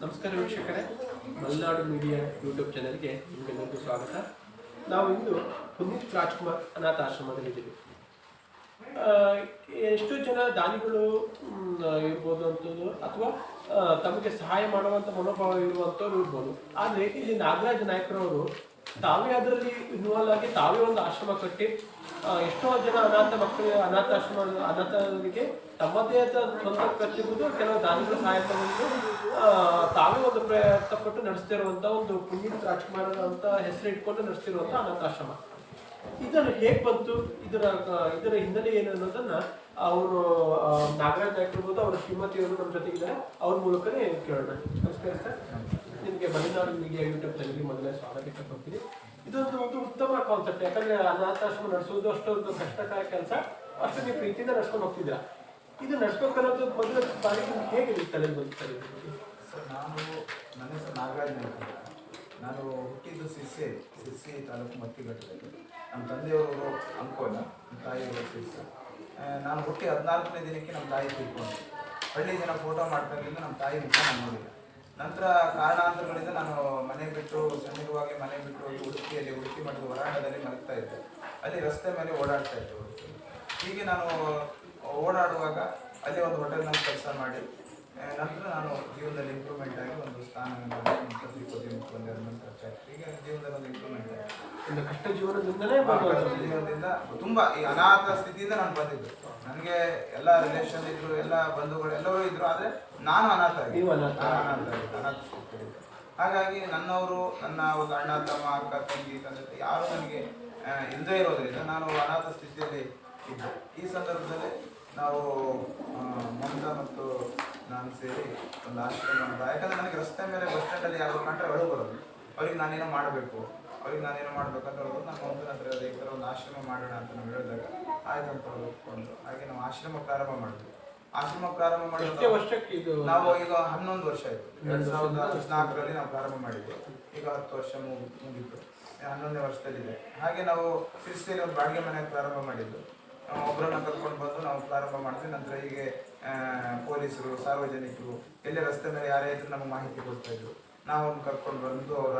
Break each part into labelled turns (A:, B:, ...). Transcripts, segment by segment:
A: ನಮಸ್ಕಾರ ವೀಕ್ಷಕರೇ, Malenadu media YouTube ಚಾನೆಲ್ಗೆ ನಿಮಗೆಲ್ಲರಿಗೂ ಸ್ವಾಗತ. ನಾವು ಇಂದು ಪುನೀತ್ ರಾಜ್ಕುಮಾರ್ ಅನಾಥಾಶ್ರಮದಲ್ಲಿದ್ದೀವಿ. ಎಷ್ಟೋ ಜನ ದಾನಿಗಳು ಇರ್ಬೋದು ಅಂತದ್ದು, ಅಥವಾ ತಮಗೆ ಸಹಾಯ ಮಾಡುವಂಥ ಮನೋಭಾವ ಇರುವಂಥವ್ರು ಇರ್ಬೋದು. ಆದರೆ ಇಲ್ಲಿ ನಾಗರಾಜ ನಾಯ್ಕರವರು ತಾವೇ ಅದರಲ್ಲಿ ಇನ್ವಾಲ್ವ್ ಆಗಿ ತಾವೇ ಒಂದು ಆಶ್ರಮ ಕಟ್ಟಿ ಎಷ್ಟೋ ಜನ ಅನಾಥರಿಗೆ ತಮ್ಮದೇ ಆದ ಸ್ವಂತ ಖರ್ಚಿರುವುದು, ಕೆಲವು ದಾನಿಗಳ ಸಹಾಯ ತಗೊಂಡು ತಾವೇ ಒಂದು ಪ್ರಯತ್ನಪಟ್ಟು ನಡೆಸ್ತಿರುವಂಥ ಒಂದು ಪುನೀತ್ ರಾಜ್ಕುಮಾರ್ ಅಂತ ಹೆಸರು ಇಟ್ಕೊಂಡು ನಡೆಸ್ತಿರುವಂಥ ಅನಾಥಾಶ್ರಮ. ಇದನ್ನು ಹೇಗೆ ಬಂತು, ಇದರ ಹಿನ್ನೆಲೆ ಏನು ಅನ್ನೋದನ್ನ ಅವರು ನಾಗರಾಜ್ ನಾಯ್ಕಿರ್ಬೋದು, ಅವರ ಶ್ರೀಮತಿಯವರು ನಮ್ಮ ಜೊತೆಗಿದ್ದಾರೆ, ಅವ್ರ ಮೂಲಕನೇ ಕೇಳೋಣ. ನಮಸ್ಕಾರ ಸರ್, ನಿಮಗೆ ಮಲೆನಾಡು ಮೀಡಿಯಾ ಯೂಟ್ಯೂಬ್ ಚಾನಲ್ಗೆ ಮೊದಲೇ ಸ್ವಾಗತ ಕೊಡ್ತೀನಿ. ಇದೊಂದು ಉತ್ತಮ ಕಾನ್ಸೆಪ್ಟ್. ಯಾಕಂದ್ರೆ ಅನಾಥಾಶ್ರಮ ನಡೆಸೋದು ಅಷ್ಟೊಂದು ಕಷ್ಟಕರ ಕೆಲಸ, ಅಷ್ಟು ನೀವು ಪ್ರೀತಿಯಿಂದ ನಡ್ಸ್ಕೊಂಡು ಹೋಗ್ತಿದ್ದೀರಾ. ಇದು ನಡ್ಸ್ಬೇಕನ್ನೋದು ಮೊದಲ ಬಾರಿ ಹೇಗೆ ತಲೆ ಬಂತು?
B: ಸರ್, ನನ್ನ ಹೆಸರು ನಾಗರಾಜ್ ನಾಯ್ಕ. ನಾನು ಹುಟ್ಟಿದ್ದು ಸಿರ್ಸಿ ತಾಲೂಕು ಮತ್ತಿಘಟ್ಟದಲ್ಲಿ. ನಮ್ಮ ತಂದೆಯವರು ಅಂಕೋಲ, ನಮ್ಮ ತಾಯಿಯವರು ಸಿರ್ಸಿ. ನಾನು ಹುಟ್ಟಿ 14ನೇ ದಿನಕ್ಕೆ ನಮ್ಮ ತಾಯಿ ತೀರ್ಕೊಂಡು. ಹಳ್ಳಿ ಜನ ಫೋಟೋ ಮಾಡ್ತಾಗಿಂದ ನಮ್ಮ ತಾಯಿ ಮುಖ ನಾನು ನೋಡಿದೆ. ನಂತರ ಕಾರಣಾಂತರಗಳಿಂದ ನಾನು ಮನೆ ಬಿಟ್ಟು, ಸಣ್ಣಿರುವಾಗೆ ಮನೆ ಬಿಟ್ಟು ಉಡುಪಿಯಲ್ಲಿ ಉಡುಪಿ ಮಠದ ಹೊರಾಂಗಣದಲ್ಲಿ ಮಲಗ್ತಾ ಇದ್ದೆ. ಅಲ್ಲಿ ರಸ್ತೆ ಮೇಲೆ ಓಡಾಡ್ತಾ ಇದ್ದೆ ಉಡುಪಿ. ಹೀಗೆ ನಾನು ಓಡಾಡುವಾಗ ಅಲ್ಲಿ ಒಂದು ಹೋಟೆಲ್ನಲ್ಲಿ ಕೆಲಸ ಮಾಡಿ ನಂತರ ನಾನು ಜೀವನದಲ್ಲಿ ಇಂಪ್ರೂವ್ಮೆಂಟ್ ಆಗಿ ಒಂದು ಸ್ಥಾನವನ್ನು ಬಂದೆ. ಹೀಗೆ ಜೀವನದಲ್ಲಿ ಒಂದು ಇಂಪ್ರೂವ್ಮೆಂಟ್ ಆಗಿ
A: ಒಂದು ಕಷ್ಟ ಜೀವನದಿಂದಲೇ
B: ಜೀವನದಿಂದ ತುಂಬ ಈ ಅನಾಥ ಸ್ಥಿತಿಯಿಂದ ನಾನು ಬಂದಿದ್ದು. ನನಗೆ ಎಲ್ಲ ರಿಲೇಷನ್ ಇದ್ರು, ಎಲ್ಲ ಬಂಧುಗಳು ಎಲ್ಲರೂ ಇದ್ರು, ಆದರೆ ನಾನು ಅನಾಥ ಸ್ಥಿತಿಯಲ್ಲಿ. ಹಾಗಾಗಿ ನನ್ನವರು, ನನ್ನ ಒಂದು ಅಣ್ಣ ತಮ್ಮ, ಅಕ್ಕ ತಂಗಿ, ತಂದೆ ಯಾರು ನನಗೆ ಇಲ್ಲದೇ ಇರೋದ್ರಿಂದ ನಾನು ಅನಾಥ ಸ್ಥಿತಿಯಲ್ಲಿ ಇದ್ದೆ. ಈ ಸಂದರ್ಭದಲ್ಲಿ ನಾವು ಮಮತಾ ಮತ್ತು ನಾನು ಸೇರಿ ಒಂದು ಆಶ್ರಮ ಅಂತ. ಯಾಕಂದರೆ ನನಗೆ ರಸ್ತೆ ಮೇಲೆ ಬಸ್ ಸ್ಟ್ಯಾಂಡಲ್ಲಿ ಯಾರು ಕಂಡ್ರೆ ಅಳು ಬರೋದು, ಅವ್ರಿಗೆ ನಾನೇನೋ ಮಾಡಬೇಕು ಅಂತ ಹೇಳೋದು. ನಮ್ಮ ಒಂದು ಹತ್ರ ಈ ಥರ ಒಂದು ಆಶ್ರಮ ಮಾಡೋಣ ಅಂತ ನಾವು ಹೇಳಿದಾಗ ಆಯ್ತು ಅಂತ ಒಪ್ಕೊಂಡು ಹಾಗೆ ನಾವು ಆಶ್ರಮ ಪ್ರಾರಂಭ ಮಾಡಿದ್ವಿ. ಆಶ್ರಮ ಪ್ರಾರಂಭ ಮಾಡಿದ
A: ವರ್ಷಕ್ಕೆ ಇದು
B: ನಾವು ಈಗ 11 ವರ್ಷ ಆಯಿತು. 2014ರಲ್ಲಿ ನಾವು ಪ್ರಾರಂಭ ಮಾಡಿದ್ವಿ. ಈಗ 10 ವರ್ಷ ಮುಗಿತು, 11ನೇ ವರ್ಷದಲ್ಲಿದೆ. ಹಾಗೆ ನಾವು ಸಿರ್ಸಿಯಲ್ಲಿ ಒಂದು ಬಾಡಿಗೆ ಮನೆಗೆ ಪ್ರಾರಂಭ ಮಾಡಿದ್ದು. ಒಬ್ಬರನ್ನ ಕರ್ಕೊಂಡು ಬಂದು ನಾವು ಪ್ರಾರಂಭ ಮಾಡಿದ್ವಿ. ನಂತರ ಹೀಗೆ ಪೊಲೀಸರು, ಸಾರ್ವಜನಿಕರು ಎಲ್ಲೇ ರಸ್ತೆ ಮೇಲೆ ಯಾರೇ ಇದ್ರು ನಮಗೆ ಮಾಹಿತಿ ಕೊಡ್ತಾ ಇದ್ರು. ನಾವು ಅವ್ರನ್ನ ಕರ್ಕೊಂಡು ಬಂದು ಅವರ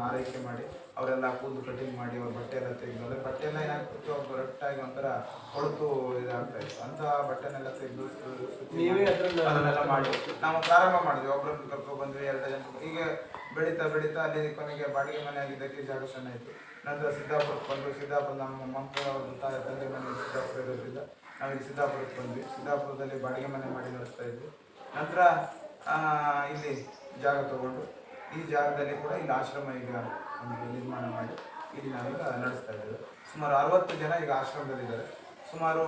B: ಆರೈಕೆ ಮಾಡಿ, ಅವರೆಲ್ಲ ಕೂದಲು ಕಟಿಂಗ್ ಮಾಡಿ, ಅವ್ರ ಬಟ್ಟೆ ಎಲ್ಲ ತೆಗೆದು, ಅಂದರೆ ಬಟ್ಟೆ ಎಲ್ಲ ಏನಾಗ್ತಿತ್ತು, ಅವ್ರು ರಟ್ಟಾಗಿ ಒಂಥರ ಹೊಳತು ಇದಾಗ್ತಾ ಇತ್ತು. ಅಂತ ಬಟ್ಟೆನೆಲ್ಲ ತೆಗೆದು ಅದನ್ನೆಲ್ಲ ಮಾಡಿ ನಾವು ಪ್ರಾರಂಭ ಮಾಡಿದ್ವಿ. ಒಬ್ಬರನ್ನು ಕರ್ಕೊಂಡು ಬಂದ್ವಿ, 2 ಜನ. ಹೀಗೆ ಬೆಳೀತಾ ಅಲ್ಲಿ ಕೊನೆಗೆ ಬಾಡಿಗೆ ಮನೆ ಆಗಿದ್ದಕ್ಕೆ ಜಾಗ ಸಣ್ಣ ಇತ್ತು. ನಂತರ ಸಿದ್ದಾಪುರಕ್ಕೆ ಬಂದು, ಸಿದ್ದಾಪುರ ನಮ್ಮ ಮಕ್ಕಳವ್ರದ್ದು ತಂದೆ ಮನೆ ಸಿದ್ದಾಪುರ ಇರೋದ್ರಿಂದ ನಾವಿಲ್ಲಿ ಸಿದ್ದಾಪುರಕ್ಕೆ ಬಂದ್ವಿ. ಸಿದ್ದಾಪುರದಲ್ಲಿ ಬಾಡಿಗೆ ಮನೆ ಮಾಡಿ ನಡೆಸ್ತಾ ಇದ್ವಿ. ನಂತರ ಇಲ್ಲಿ ಜಾಗ ತಗೊಂಡು ಈ ಜಾಗದಲ್ಲಿ ಕೂಡ ಇಲ್ಲಿ ಆಶ್ರಮ ಈಗ ಒಂದು ನಿರ್ಮಾಣ ಮಾಡಿ ಇಲ್ಲಿ ನಾವೀಗ ನಡೆಸ್ತಾ ಇದ್ದೇವೆ. ಸುಮಾರು 60 ಜನ ಈಗ ಆಶ್ರಮದಲ್ಲಿದ್ದಾರೆ. ಸುಮಾರು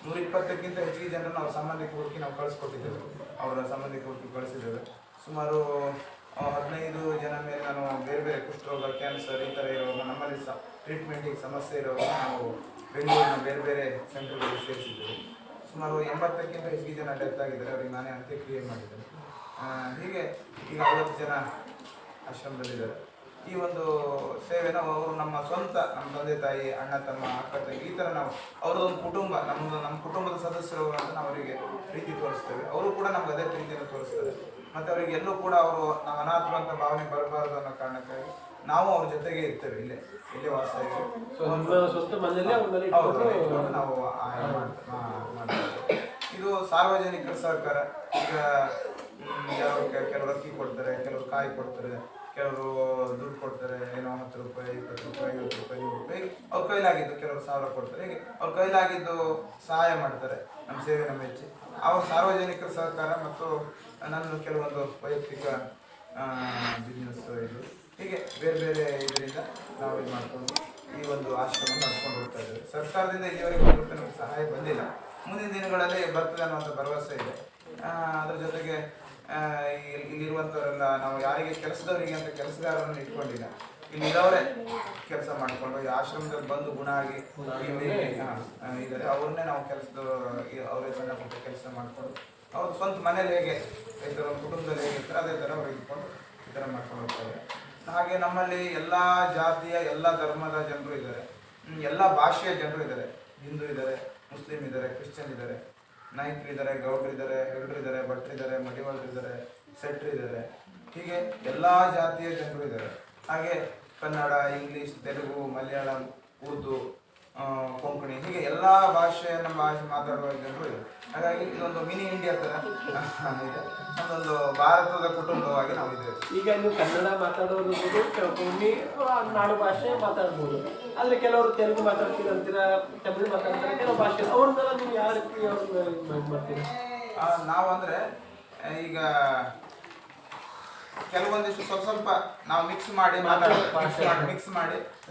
B: 120ಕ್ಕಿಂತ ಹೆಚ್ಚಿಗೆ ಜನರನ್ನು ಅವ್ರ ಸಂಬಂಧಿಕ ಹುಡುಕಿ ನಾವು ಕಳಿಸ್ಕೊಟ್ಟಿದ್ದೇವೆ. ಅವರ ಸಂಬಂಧಿಕ ಹುಡುಕಿ ಕಳಿಸಿದ್ದೇವೆ. ಸುಮಾರು 15 ಜನ ಮೇಲೆ ನಾನು ಬೇರೆ ಕುಷ್ಠರೋಗ, ಕ್ಯಾನ್ಸರ್ ಈ ಥರ ಇರೋವಾಗ, ನಮ್ಮಲ್ಲಿ ಟ್ರೀಟ್ಮೆಂಟಿಗೆ ಸಮಸ್ಯೆ ಇರೋವಾಗ ನಾವು ಬೆಂಗಳೂರಿನ ಬೇರೆ ಸೆಂಟರ್ಗಳಿಗೆ ಸೇರಿಸಿದ್ದೇವೆ. ಸುಮಾರು 80ಕ್ಕಿಂತ ಹೆಚ್ಚಿಗೆ ಜನ ಡೆತ್ ಆಗಿದ್ದಾರೆ. ಅವರಿಗೆ ನಾನೇ ಅಂತ್ಯಕ್ರಿಯೆ ಮಾಡಿದ್ದೇನೆ. ಹೀಗೆ ಈಗ 50 ಜನ ಆಶ್ರಮದಲ್ಲಿದ್ದಾರೆ. ಈ ಒಂದು ಸೇವೆನ ಅವರು ನಮ್ಮ ತಂದೆ ತಾಯಿ, ಅಣ್ಣ ತಮ್ಮ, ಅಕ್ಕ ತಂಗಿ ಈ ಥರ ನಾವು ಅವರದೊಂದು ಕುಟುಂಬ, ನಮ್ಮ ಕುಟುಂಬದ ಸದಸ್ಯರವರು ಅಂತ ನಾವು ಅವರಿಗೆ ಪ್ರೀತಿ ತೋರಿಸ್ತೇವೆ. ಅವರು ಕೂಡ ನಮ್ಗೆ ಅದೇ ಪ್ರೀತಿಯನ್ನು ತೋರಿಸ್ತಾರೆ. ಮತ್ತು ಅವರಿಗೆ ಎಲ್ಲೂ ಕೂಡ ನಾವು ಅನಾಥರು ಅಂತ ಭಾವನೆ ಬರಬಾರದು ಅನ್ನೋ ಕಾರಣಕ್ಕಾಗಿ ನಾವು ಅವ್ರ ಜೊತೆಗೆ ಇರ್ತೇವೆ. ಇಲ್ಲೇ ವಾಸ ಇದ್ದೀವಿ. ನಾವು ಮಾಡ್ತೇವೆ. ಇದು ಸಾರ್ವಜನಿಕರ ಸಹಕಾರ. ಈಗ ಕೆಲವರು ಅಕ್ಕಿ ಕೊಡ್ತಾರೆ, ಕೆಲವರು ಕಾಯಿ ಕೊಡ್ತಾರೆ, ಕೆಲವರು ದುಡ್ಡು ಕೊಡ್ತಾರೆ. ಏನೋ 10 ರೂಪಾಯಿ, 20 ರೂಪಾಯಿ, 50 ರೂಪಾಯಿ, 100 ರೂಪಾಯಿ ಅವ್ರ ಕೈಲಾಗಿದ್ದು, ಕೆಲವರು 1000 ಕೊಡ್ತಾರೆ. ಹೀಗೆ ಅವ್ರ ಕೈಲಾಗಿದ್ದು ಸಹಾಯ ಮಾಡ್ತಾರೆ. ನಮ್ಮ ಸೇವೆ ನಮ್ಮ ಹೆಚ್ಚಿ ಅವ್ರ ಸಾರ್ವಜನಿಕರ ಸಹಕಾರ ಮತ್ತು ನನ್ನ ಕೆಲವೊಂದು ವೈಯಕ್ತಿಕ ಬಿಸ್ನೆಸ್ ಇದು, ಹೀಗೆ ಬೇರೆ ಇದರಿಂದ ನಾವು ಇದು ಮಾಡಿಕೊಂಡು ಈ ಒಂದು ಆಶ್ರಮ ನಡ್ಕೊಂಡು ಹೋಗ್ತಾ ಇದ್ದೇವೆ. ಸರ್ಕಾರದಿಂದ ಇಲ್ಲಿವರೆಗೆ 1 ರೂಪಾಯಿ ನಮಗೆ ಸಹಾಯ ಬಂದಿಲ್ಲ. ಮುಂದಿನ ದಿನಗಳಲ್ಲಿ ಬರ್ತದೆ ಅನ್ನುವಂಥ ಭರವಸೆ ಇದೆ. ಅದ್ರ ಜೊತೆಗೆ ಇಲ್ಲಿರುವಂಥವರೆಲ್ಲ ನಾವು ಯಾರಿಗೆ ಕೆಲಸದವರಿಗೆ ಅಂತ ಕೆಲಸಗಾರರನ್ನು ಇಟ್ಕೊಂಡಿಲ್ಲ. ಇಲ್ಲಿ ಇರೋರೇ ಕೆಲಸ ಮಾಡಿಕೊಂಡು ಈ ಆಶ್ರಮದಲ್ಲಿ ಬಂದು ಗುಣ ಆಗಿ ಇದ್ದಾರೆ. ಅವ್ರನ್ನೇ ನಾವು ಅವರೇ ಸಣ್ಣ ಪುಟ್ಟ ಕೆಲಸ ಮಾಡಿಕೊಂಡು ಅವ್ರು ಸ್ವಂತ ಮನೇಲಿ ಹೇಗೆ ಈ ಥರ ಕುಟುಂಬದಲ್ಲಿ ಹೇಗಿರ್ತಾರೆ ಅದೇ ಥರ ಅವ್ರು ಇಟ್ಕೊಂಡು ಈ ಥರ ಮಾಡ್ಕೊಂಡು ಹೋಗ್ತಾರೆ. ಹಾಗೆ ನಮ್ಮಲ್ಲಿ ಎಲ್ಲ ಜಾತಿಯ, ಎಲ್ಲ ಧರ್ಮದ ಜನರು ಇದ್ದಾರೆ, ಎಲ್ಲ ಭಾಷೆಯ ಜನರು ಇದ್ದಾರೆ. ಹಿಂದೂ ಇದ್ದಾರೆ, ಮುಸ್ಲಿಂ ಇದ್ದಾರೆ, ಕ್ರಿಶ್ಚಿಯನ್ ಇದ್ದಾರೆ, ನಾಯ್ಕರಿದ್ದಾರೆ, ಗೌಡ್ರಿದ್ದಾರೆ, ಹೆಗಡ್ರಿದ್ದಾರೆ, ಭಟ್ರಿದ್ದಾರೆ, ಮಡಿವಾಳರಿದ್ದಾರೆ, ಸೆಟ್ರಿದ್ದಾರೆ. ಹೀಗೆ ಎಲ್ಲ ಜಾತಿಯ ಜನರು ಇದ್ದಾರೆ. ಹಾಗೆ ಕನ್ನಡ, ಇಂಗ್ಲಿಷ್, ತೆಲುಗು, ಮಲಯಾಳಂ, ಉರ್ದು, ಕೊಂಕಣಿ, ಹೀಗೆ ಎಲ್ಲ ಭಾಷೆ ಮಾತಾಡುವ ಜನರು ಇದೆ. ಹಾಗಾಗಿ ಇದೊಂದು ಮಿನಿ ಇಂಡಿಯಾ ತರ ಇದೆ. ಒಂದೊಂದು ಭಾರತದ ಕುಟುಂಬವಾಗಿ ನಾವು ಇದ್ದೇವೆ.
A: ಈಗ ನೀವು ಕನ್ನಡ ಮಾತಾಡೋದು ಕೆಲವೊಮ್ಮೆ ನಾಡು ಭಾಷೆ ಮಾತಾಡ್ಬೋದು, ಆದ್ರೆ ಕೆಲವರು ತೆಲುಗು ಮಾತಾಡ್ತೀರಂತೀರ, ತಮಿಳು ಮಾತಾಡ್ತಾರೆ, ಕೆಲವು ಭಾಷೆ ಅವ್ರನ್ನೆಲ್ಲ ನೀವು ಯಾವ ರೀತಿ ಅವ್ರನ್ನ ಮಾಡ್ತೀರಾ?
B: ನಾವು ಅಂದ್ರೆ ಈಗ ಕೆಲವೊಂದಿಷ್ಟು ಸ್ವಲ್ಪ ನಾವು ಮಿಕ್ಸ್ ಮಾಡಿ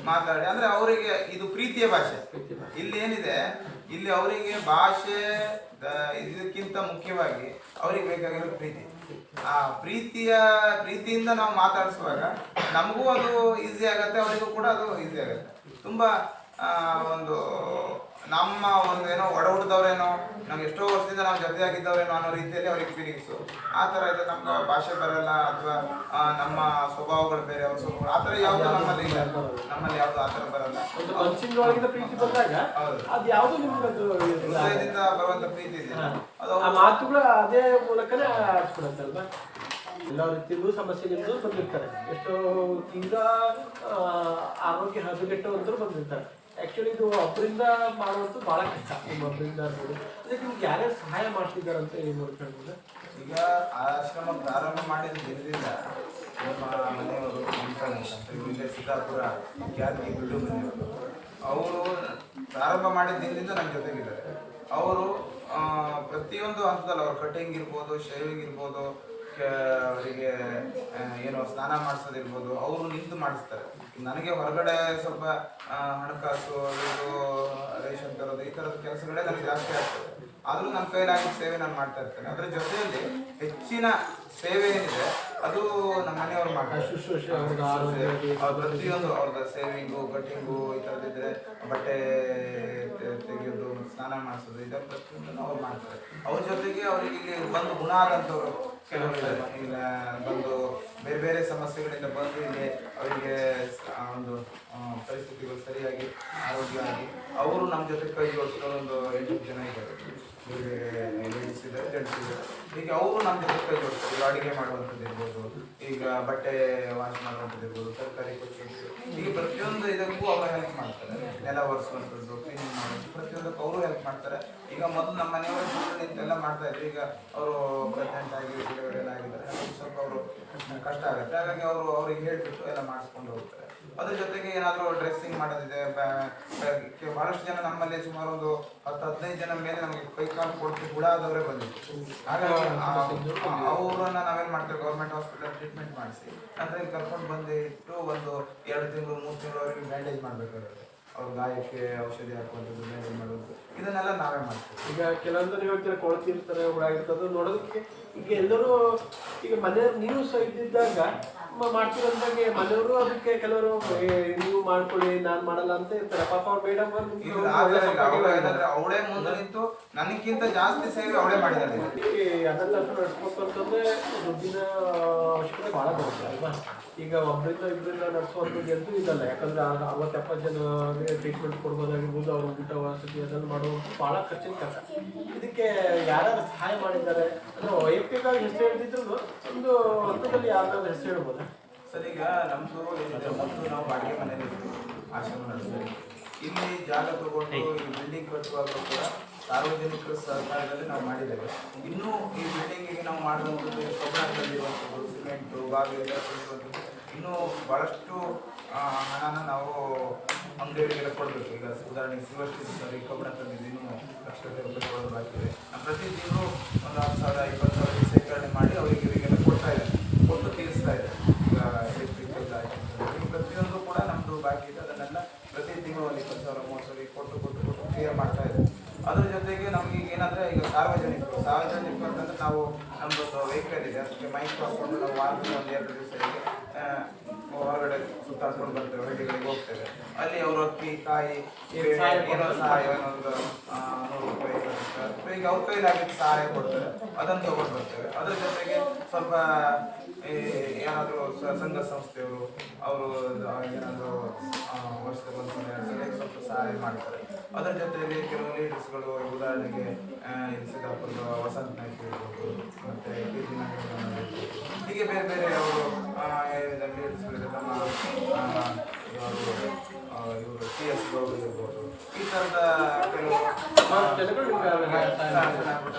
B: ಮಾತಾಡಿ ಅಂದ್ರೆ ಅವರಿಗೆ ಇದು ಪ್ರೀತಿಯ ಭಾಷೆ. ಇಲ್ಲಿ ಏನಿದೆ, ಇಲ್ಲಿ ಅವರಿಗೆ ಭಾಷೆ ಇದಕ್ಕಿಂತ ಮುಖ್ಯವಾಗಿ ಅವರಿಗೆ ಬೇಕಾಗಿರೋ ಪ್ರೀತಿ. ಆ ಪ್ರೀತಿಯಿಂದ ನಾವು ಮಾತಾಡಿಸುವಾಗ ನಮಗೂ ಅದು ಈಸಿ ಆಗತ್ತೆ, ಅವರಿಗೂ ಕೂಡ ಅದು ಈಸಿ ಆಗತ್ತೆ. ತುಂಬಾ ಒಂದು ನಮ್ಮ ಒಂದು ಏನೋ ಒಡ ಹುಟ್ಟಿದವ್ರೇನೋ, ನಮ್ಗೆ ಎಷ್ಟೋ ವರ್ಷದಿಂದ ನಾವು ಜೊತೆಯಾಗಿದ್ದವ್ರೇನೋ ಅನ್ನೋ ರೀತಿಯಲ್ಲಿ ಅವ್ರಿಗೆ ಫೀಲಿಂಗ್ಸು ಆ ಥರ ಇದೆ. ನಮ್ಮ ಭಾಷೆ ಬರಲ್ಲ ಅಥವಾ ನಮ್ಮ ಸ್ವಭಾವಗಳು ಬೇರೆ, ಅವ್ರ ಸ್ವಭಾವ ಆ ಥರ ಯಾವುದು ನಮ್ಮಲ್ಲಿ ಇಲ್ಲ. ನಮ್ಮಲ್ಲಿ ಯಾವುದು ಆ ಥರ ಬರಲ್ಲ.
A: ಪ್ರೀತಿ ಬಂದಾಗ ಅದು ಯಾವುದು
B: ಹೃದಯದಿಂದ ಬರುವಂತ ಪ್ರೀತಿ ಇದೆ.
A: ಅದು ಆ ಮಾತುಗಳು ಅದೇ ಮೂಲಕನೇ ಆಡ್ಸ್ಬಿಡತ್ತಲ್ವಾ? ಎಲ್ಲ ರೀತಿಯಲ್ಲೂ ಸಮಸ್ಯೆಗಳಿಂದ ಬಂದಿರ್ತಾರೆ. ಎಷ್ಟೋ ತೀರಾ ಆರೋಗ್ಯ ಹದಗೆಟ್ಟವಂತರೂ ಬಂದಿರ್ತಾರೆ. ಆಕ್ಚುಲಿ ಇದು ಒಬ್ಬರಿಂದ ಮಾಡುವಂತೂ ಬಹಳ ಕಷ್ಟ. ಒಬ್ಬರಿಂದ ನೋಡಿ ಅದಕ್ಕೆ ನಿಮ್ಗೆ ಯಾರ್ಯಾರು ಸಹಾಯ ಮಾಡ್ತಿದ್ದಾರೆ ಅಂತ ಏನು ನೋಡ್ಕೊಳ್ಬೋದು?
B: ಈಗ ಆಶ್ರಮ ಪ್ರಾರಂಭ ಮಾಡಿದ ದಿನದಿಂದ ನಮ್ಮ ಮನೆಯವರು ಇಲ್ಲೇ ಸಿದ್ದಾಪುರ ಖ್ಯಾತಿ ಬಿಡು ಮನೆಯವರು, ಅವರು ಪ್ರಾರಂಭ ಮಾಡಿದ ದಿನದಿಂದ ನಮ್ಮ ಜೊತೆಗಿದ್ದಾರೆ. ಅವರು ಪ್ರತಿಯೊಂದು ಹಂತದಲ್ಲಿ ಅವ್ರ ಕಟಿಂಗ್ ಇರ್ಬೋದು, ಶೇವಿಂಗ್ ಇರ್ಬೋದು, ಅವರಿಗೆ ಏನೋ ಸ್ನಾನ ಮಾಡಿಸೋದಿರ್ಬೋದು, ಅವರು ನಿಂತು ಮಾಡಿಸ್ತಾರೆ. ನನಗೆ ಹೊರಗಡೆ ಸ್ವಲ್ಪ ಹಣಕಾಸು ಇದು ರೇಷನ್ ತರೋದು ಈ ಥರದ ಕೆಲಸಗಳೇ ನನಗೆ ಜಾಸ್ತಿ ಆಗ್ತದೆ. ಆದರೂ ನನ್ನ ಕೈಲಾಗಿದ್ದ ಸೇವೆ ನಾನು ಮಾಡ್ತಾ ಇರ್ತೇನೆ. ಅದರ ಜೊತೆಯಲ್ಲಿ ಹೆಚ್ಚಿನ ಸೇವೆ ಏನಿದೆ ಅದು ನಮ್ಮ ಮನೆಯವರು ಮಾಡ್ತಾರೆ. ಪ್ರತಿಯೊಂದು ಅವ್ರದ್ದು ಸೇವಿಂಗು, ಕಟಿಂಗು ಈ ಥರದಿದ್ರೆ, ಬಟ್ಟೆ ತೆಗೆಯೋದು, ಸ್ನಾನ ಮಾಡಿಸೋದು, ಇದರ ಪ್ರತಿಯೊಂದನ್ನು ಅವ್ರು ಮಾಡ್ತಾರೆ. ಅವ್ರ ಜೊತೆಗೆ ಅವರಿಗೆ ಇಲ್ಲಿ ಬಂದು ಗುಣ ಆದಂಥವ್ರು ಕೆಲವರು ಇದ್ದಾರೆ. ಈಗ ಬಂದು ಬೇರೆ ಬೇರೆ ಸಮಸ್ಯೆಗಳಿಂದ ಬಂದು ಇಲ್ಲಿ ಅವರಿಗೆ ಒಂದು ಪರಿಸ್ಥಿತಿಗಳು ಸರಿಯಾಗಿ ಆರೋಗ್ಯ ಆಗಿ ಅವರು ನಮ್ಮ ಜೊತೆ ಕೈ ಜೋಡಿಸೋರು ಒಂದು 8 ಜನ ಇದ್ದಾರೆ. ಲೇಡೀಸ್ ಇದ್ದಾರೆ, ಜೆಂಟ್ಸ್ ಇದ್ದಾರೆ. ಈಗ ಅವರು ನಮ್ಮ ಜೊತೆ ಕೈ ಜೋಡಿಸ್ತಾರೆ. ಈಗ ಅಡುಗೆ ಮಾಡುವಂಥದ್ದು ಇರ್ಬೋದು, ಈಗ ಬಟ್ಟೆ ವಾಶ್ ಮಾಡುವಂಥದ್ದು ಇರ್ಬೋದು, ತರಕಾರಿ ಕೊಡುವಂಥದ್ದು, ಈಗ ಪ್ರತಿಯೊಂದು ಇದಕ್ಕೂ ಅವರು ಹೆಲ್ಪ್ ಮಾಡ್ತಾರೆ. ನೆಲ ಒರೆಸುವಂಥದ್ದು, ಕ್ಲೀನಿಂಗ್ ಮಾಡುವಂಥದ್ದು, ಪ್ರತಿಯೊಂದಕ್ಕೂ ಅವರು ಹೆಲ್ಪ್ ಮಾಡ್ತಾರೆ. ಈಗ ಮೊದಲು ನಮ್ಮ ಮನೆಯವರು ನಿಂತೆಲ್ಲ ಮಾಡ್ತಾ ಇದ್ರು. ಈಗ ಅವರು ಪ್ರೆಗ್ನೆಂಟ್ ಆಗಿ ಡೆಲಿವರಿ ಎಲ್ಲ ಆಗಿದ್ದಾರೆ. ಸ್ವಲ್ಪ ಅವರು ಕಷ್ಟ ಆಗುತ್ತೆ. ಹಾಗಾಗಿ ಅವ್ರಿಗೆ ಹೇಳ್ಬಿಟ್ಟು ಎಲ್ಲ ಮಾಡಿಸ್ಕೊಂಡು ಹೋಗ್ತಾರೆ. ಅದ್ರ ಜೊತೆಗೆ ಏನಾದರೂ ಡ್ರೆಸ್ಸಿಂಗ್ ಮಾಡೋದಿದೆ, ಬಹಳಷ್ಟು ಜನ ನಮ್ಮಲ್ಲಿ ಸುಮಾರು ಒಂದು 10-15 ಜನ ಮೇಲೆ ನಮಗೆ ಕೈ ಕಾಲು ಕೊಡ್ತು ಗುಡಾದವರೇ ಬಂದಿತ್ತು. ಹಾಗಾಗಿ ಅವರನ್ನ ನಾವೇನು ಮಾಡ್ತೇವೆ, ಗೌರ್ಮೆಂಟ್ ಹಾಸ್ಪಿಟಲ್ ಟ್ರೀಟ್ಮೆಂಟ್ ಮಾಡಿಸಿ ನಂತರ ಇಲ್ಲಿ ಕರ್ಕೊಂಡು ಬಂದಿಟ್ಟು ಒಂದು 2 ತಿಂಗಳು 3 ತಿಂಗಳವರೆಗೆ ಬ್ಯಾಂಡೇಜ್ ಮಾಡಬೇಕಾಗುತ್ತೆ. ಅವ್ರ ಗಾಯಕ್ಕೆ ಔಷಧಿ ಹಾಕುವಂಥದ್ದು, ಬ್ಯಾಂಡೇಜ್ ಮಾಡೋದು, ಇದನ್ನೆಲ್ಲ ನಾವೇ ಮಾಡ್ತೀವಿ.
A: ಈಗ ಕೆಲವೊಂದು ಹೇಳ್ತೀರ ಕೊಳ್ತಿರ್ತಾರೆ, ಹುಳಾಗಿರ್ತದೆ ನೋಡೋದಕ್ಕೆ. ಈಗ ಎಲ್ಲರೂ ಈಗ ಮನೆಯವ್ರು ನೀವು ಸಹ ಇದ್ದಿದ್ದಾಗ ಮಾಡ್ತಿರೋದಾಗೆ ಮನೆಯವರು ಅದಕ್ಕೆ ಕೆಲವರು ನೀವು ಮಾಡ್ಕೊಳ್ಳಿ ನಾನು ಮಾಡಲ್ಲ ಅಂತ ಇರ್ತಾರೆ. ಪಾಪ ಅವ್ರು ಮೇಡಮ್
B: ಅವಳೇ ಮುಂದೆ ನಿಂತು ನನಗಿಂತ ಜಾಸ್ತಿ ಸೇವೆ ಅವಳೇ ಮಾಡಿದ್ದಾರೆ.
A: ಅದೆಲ್ಲ ನಡೆಸ್ಬೇಕು ಅಂತಂದ್ರೆ ದುಡ್ಡಿನ ಅವಶ್ಯಕತೆ ಭಾಳ ಬರುತ್ತೆ ಅಲ್ವಾ? ಈಗ ಒಬ್ಬರಿಂದ ಇಬ್ಬರಿಂದ ನಡೆಸುವಂಥದ್ದು ಎಂತೂ ಇದಲ್ಲ. ಯಾಕಂದ್ರೆ 60-70 ಜನ ಟ್ರೀಟ್ಮೆಂಟ್ ಕೊಡ್ಬೋದಾಗಿರ್ಬೋದು, ಅವ್ರ ಊಟ ವಸತಿ ಅದನ್ನು ಮಾಡುವಂಥ ಭಾಳ ಖರ್ಚಿನ ಕೆಲಸ. ಇದಕ್ಕೆ ಯಾರ್ಯಾರು ಸಹಾಯ ಮಾಡಿದ್ದಾರೆ ಅಂದ್ರೆ ವೈಯಕ್ತಿಕವಾಗಿ ಹೆಸರು ಹಿಡಿದಿದ್ರು ಒಂದು ಹಂತದಲ್ಲಿ ಯಾರಾದ್ರೂ ಹೆಸರು ಹೇಳ್ಬೋದಾ
B: ಸರ್? ಈಗ ನಮ್ಮದು ಏನಿದೆ, ಮೊದಲು ನಾವು ಬಾಡಿಗೆ ಮನೇಲಿ ಆಶ್ರಮ ನಡೆಸ್ತೀವಿ. ಇಲ್ಲಿ ಜಾಗ ತಗೊಂಡು ಈ ಬಿಲ್ಡಿಂಗ್ ಕಟ್ಟುವಾಗಲೂ ಕೂಡ ಸಾರ್ವಜನಿಕರ ಸಹಕಾರದಲ್ಲಿ ನಾವು ಮಾಡಿದ್ದೇವೆ. ಇನ್ನೂ ಈ ಬಿಲ್ಡಿಂಗಿಗೆ ನಾವು ಮಾಡುವಂಥದ್ದು ಕಬ್ಬಣದಲ್ಲಿರುವಂಥದ್ದು, ಸಿಮೆಂಟು, ಬಾಗಿಲು ಇರುವಂಥದ್ದು, ಇನ್ನೂ ಭಾಳಷ್ಟು ಹಣನ ನಾವು ಅಂಗಡಿಯವರಿಗೆಲ್ಲ ಕೊಡಬೇಕು. ಈಗ ಉದಾಹರಣೆಗೆ ಸಿಲ್ವರ್ ಈ ಕಬ್ಬಣ ತಂದಿದ್ದು ಇನ್ನೂ ಲಕ್ಷಗಟ್ಟಲೆ ರೂಪಾಯಿ ಕೊಡೋದು ಆಗ್ತದೆ. ಪ್ರತಿ ತಿಂಗಳು ಒಂದು 10,000 20,000 ಶೇಖರಣೆ ಮಾಡಿ ಅವರಿಗೆ ಇವರಿಗೆಲ್ಲ ಕೊಡ್ತಾ ಇದ್ದಾರೆ, ಕೊಟ್ಟು ತೀರಿಸ್ತಾ ಇದ್ದಾರೆ. ಈಗ ಎಲೆಕ್ಟ್ರಿಕಲ್ ಪ್ರತಿಯೊಂದು ಕೂಡ ನಮ್ಮದು ಬಾಕಿ ಇದೆ. ಅದನ್ನೆಲ್ಲ ಪ್ರತಿ ತಿಂಗಳು ಒಂದು 20,000 30,000 ಕೊಟ್ಟು ಕ್ಲಿಯರ್ ಮಾಡ್ತಾ ಇದ್ದಾರೆ. ಅದ್ರ ಜೊತೆಗೆ ನಮ್ಗೆ ಈಗ ಏನಂದರೆ, ಈಗ ಸಾರ್ವಜನಿಕರು ಅಂತಂದರೆ ನಾವು ನಮ್ಮದೊಂದು ವೆಹಿಕಲ್ ಇದೆ, ಅದಕ್ಕೆ ಮೈಕ್ ಹಾಕ್ಕೊಂಡು ನಾವು ವಾರದಲ್ಲಿ 1-2 ದಿವಸ ಹೊರಗಡೆ ಸುತ್ತಾಡ್ಕೊಂಡು ಬರ್ತೇವೆ, ಹಳ್ಳಿಗಳಿಗೆ ಹೋಗ್ತೇವೆ. ಅಲ್ಲಿ ಅವರು ಅಕ್ಕಿ, ಕಾಯಿ, ಏನೋ ಸಹಾಯ ಒಂದು 100 ರೂಪಾಯಿ 20 ರೂಪಾಯಿ ಈಗ ಅವ್ರ ಕೈಲಾಗಿದ್ದು ಸಹಾಯ ಕೊಡ್ತಾರೆ, ಅದನ್ನು ತಗೊಂಡು ಬರ್ತೇವೆ. ಅದ್ರ ಜೊತೆಗೆ ಸ್ವಲ್ಪ ಏನಾದರೂ ಸಂಘ ಸಂಸ್ಥೆಯವರು ಅವರು ಏನಾದರೂ ವರ್ಷದ ಒಂದು ಸ್ವಲ್ಪ ಸಹಾಯ ಮಾಡ್ತಾರೆ. ಅದರ ಜೊತೆಯಲ್ಲಿ ಕೆಲವು ಲೀಡರ್ಸ್ಗಳು, ಉದಾಹರಣೆಗೆ ಇಲ್ಲಿ ಸಿದ್ದಾಪುರದ ವಸಂತ ನಾಯ್ಕ ಇರ್ಬೋದು, ಮತ್ತೆ ಕೆ.ಜಿ. ನಾಗೇಂದ್ರ ಇರ್ಬೋದು, ಹೀಗೆ ಬೇರೆ ಬೇರೆ ಅವರು ಲೀಡರ್ಸ್ಗಳಿದೆ. ನಮ್ಮ ಇವರು ಟಿ.ಎಸ್. ಗೌಡ್ರು ಇರ್ಬೋದು, ಈ ಥರದ ಕೆಲವು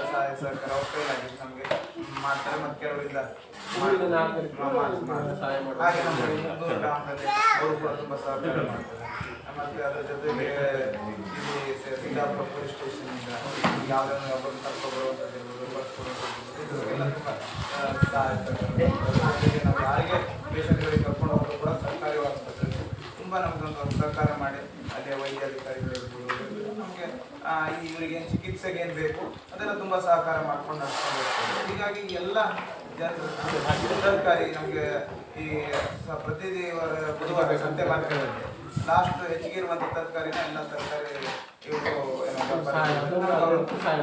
B: ಸಹಾಯ ಸಹಕಾರ ಅವ್ರ ಕೈಲಾಗಿ ನಮಗೆ ಮಾಡ್ತಾರೆ. ಮತ್ತು ಕೆಲವರಿಂದ ಹಾಗೆ ನಮ್ಮ ಕುಂದೂರು ಗ್ರಾಮದಲ್ಲಿ ಅವರು ಕೂಡ ತುಂಬ ಸಹಕಾರ ಮಾಡ್ತಾರೆ. ಮತ್ತು ಅದರ ಜೊತೆಗೆ ಇಲ್ಲಿ ಸಿದ್ದಾಪುರ ಪೊಲೀಸ್ ಸ್ಟೇಷನಿಂದ ಯಾವುದನ್ನು ಒಬ್ಬರು ಕರ್ಕೊಬರುವಂಥದ್ದು ಇರ್ಬೋದು, ಬಸ್ ಕೊಡುವಂಥದ್ದು ಎಲ್ಲ ತುಂಬ ಸಹಾಯ ಜೊತೆಗೆ ನಾವು ಯಾರಿಗೆ ಪೇಷಂಟ್ಗಳಿಗೆ ಕರ್ಕೊಂಡು ಹೋಗೋದು ಕೂಡ ಸರ್ಕಾರಿ ಆಸ್ಪತ್ರೆಗೆ ತುಂಬ ನಮಗೊಂದು ಸಹಕಾರ ಮಾಡಿ ಅಲ್ಲೇ ವೈದ್ಯಾಧಿಕಾರಿಗಳಿರ್ಬೋದು ನಮಗೆ ಇವರಿಗೆ ಏನು ಚಿಕಿತ್ಸೆಗೆ ಏನು ಬೇಕು ಅದೆಲ್ಲ ತುಂಬ ಸಹಕಾರ ಮಾಡ್ಕೊಂಡು ನಡ್ಕೊಂಡು ಹೋಗ್ತಾರೆ. ಹೀಗಾಗಿ ಎಲ್ಲ ಜನರು ತರಕಾರಿ ನಮಗೆ ಈ ಪ್ರತಿ ಬುಧವಾರ ಸಂತೆ ಮಾರ್ಕೆಟಲ್ಲಿ ಲಾಸ್ಟ್ ಹೆಚ್ಚಿಗೆ ಇರುವಂಥ ತರಕಾರಿನ ಎಲ್ಲ ತರಕಾರಿ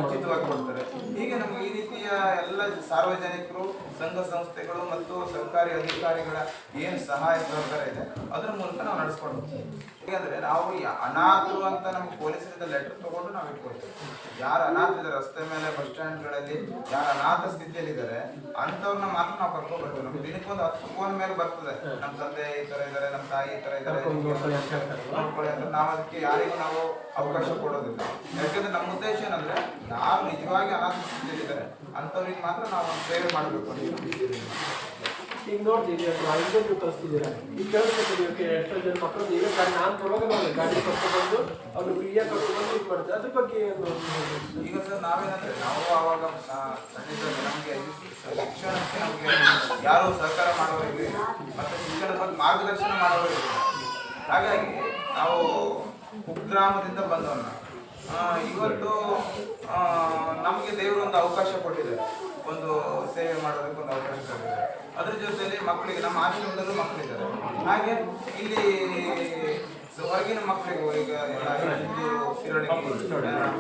B: ಉಚಿತವಾಗಿ ಕೊಡ್ತಾರೆ. ಹೀಗೆ ನಮಗೆ ಈ ರೀತಿಯ ಎಲ್ಲ ಸಾರ್ವಜನಿಕರು, ಸಂಘ ಸಂಸ್ಥೆಗಳು ಮತ್ತು ಸರ್ಕಾರಿ ಅಧಿಕಾರಿಗಳ ಏನು ಸಹಾಯ ಸಹಕಾರ ಇದೆ ಅದರ ಮೂಲಕ ನಾವು ನಡೆಸ್ಕೊಂಡು ಹೋಗ್ತೀವಿ. ಹೇಗಂದ್ರೆ ನಾವು ಅನಾಥರು ಅಂತ ನಮ್ಗೆ ಪೊಲೀಸರಿಂದ ಲೆಟರ್ ತಗೊಂಡು ನಾವು ಇಟ್ಕೊಳ್ತೀವಿ. ಯಾರು ಅನಾಥ ಇದ್ದಾರೆ ರಸ್ತೆ ಮೇಲೆ, ಬಸ್ ಸ್ಟ್ಯಾಂಡ್ಗಳಲ್ಲಿ ಯಾರು ಅನಾಥ ಸ್ಥಿತಿಯಲ್ಲಿದ್ದಾರೆ ಅಂಥವ್ರನ್ನ ಮಾತ್ರ ನಾವು ಕರ್ಕೊಂಡು ಬರ್ತೀವಿ. ನಮ್ಗೆ ದಿನಕ್ಕೊಂದು 10 ಫೋನ್ ಮೇಲೆ ಬರ್ತದೆ, ನಮ್ಮ ತಂದೆ ಈ ಥರ ಇದ್ದಾರೆ, ನಮ್ಮ ತಾಯಿ ಈ ಥರ ಇದ್ದಾರೆ, ನೋಡ್ಕೊಳ್ಳಿ ಅಂತ. ನಾವು ಅದಕ್ಕೆ ಯಾರಿಗೂ ನಾವು ಅವಕಾಶ ಕೊಡೋದಿಲ್ಲ. ಯಾಕಂದ್ರೆ ನಮ್ಮ ಉದ್ದೇಶ ಏನಂದ್ರೆ ಯಾರು ನಿಜವಾಗಿ ಅನಾಥ ಸ್ಥಿತಿಯಲ್ಲಿದ್ದಾರೆ ಅಂಥವ್ರಿಗೆ ಮಾತ್ರ ನಾವು ಒಂದು ಸೇವೆ ಮಾಡಬೇಕು.
A: ಈಗ ನೋಡ್ತೀವಿ ಇಂಟರ್ವ್ಯೂ ಕಳಿಸ್ತಿದ್ದೀರಾ, ಈಗ ಕೇಳ್ಕೊತೀವಿ ಎಷ್ಟೋ ಜನ ಮಕ್ಕಳು ಈಗ ನಾನು ಬರುವಾಗ ನಾವು ಗಾಡಿ ಕರ್ಕೊಂಡ್ಬಂದು ಅವ್ರು ಫ್ರೀಯಾಗಿ ಕರ್ಕೊಂಡ್ಬಂದು ಇದು ಮಾಡ್ತಾರೆ. ಅದ್ರ ಬಗ್ಗೆ
B: ಈಗ ಸರ್ ನಾವೇನಂದ್ರೆ ನಾವು ಆವಾಗ ಸಣ್ಣಿದ್ದಾಗ ನಮಗೆ ಶಿಕ್ಷಣಕ್ಕೆ ನಮಗೆ ಯಾರು ಸಹಕಾರ ಮಾಡೋರಿಗೆ ಮತ್ತು ಶಿಕ್ಷಣದ ಬಗ್ಗೆ ಮಾರ್ಗದರ್ಶನ ಮಾಡೋರಿಗೆ. ಹಾಗಾಗಿ ನಾವು ಕುಗ್ರಾಮದಿಂದ ಬಂದವನ್ನ ಇವತ್ತು ನಮಗೆ ದೇವರು ಒಂದು ಅವಕಾಶ ಕೊಟ್ಟಿದ್ದಾರೆ, ಒಂದು ಸೇವೆ ಮಾಡೋದಕ್ಕೆ ಒಂದು ಅವಕಾಶ ಕೊಟ್ಟಿದ್ದಾರೆ. ಅದ್ರ ಜೊತೆಯಲ್ಲಿ ಮಕ್ಕಳಿಗೆ ನಮ್ಮ ಆಶ್ರಮದಲ್ಲೂ ಮಕ್ಕಳಿದ್ದಾರೆ. ಹಾಗೆ ಇಲ್ಲಿ ಹೊರಗಿನ ಮಕ್ಕಳಿಗೂ ಈಗ ಸಿರಳಗಿ,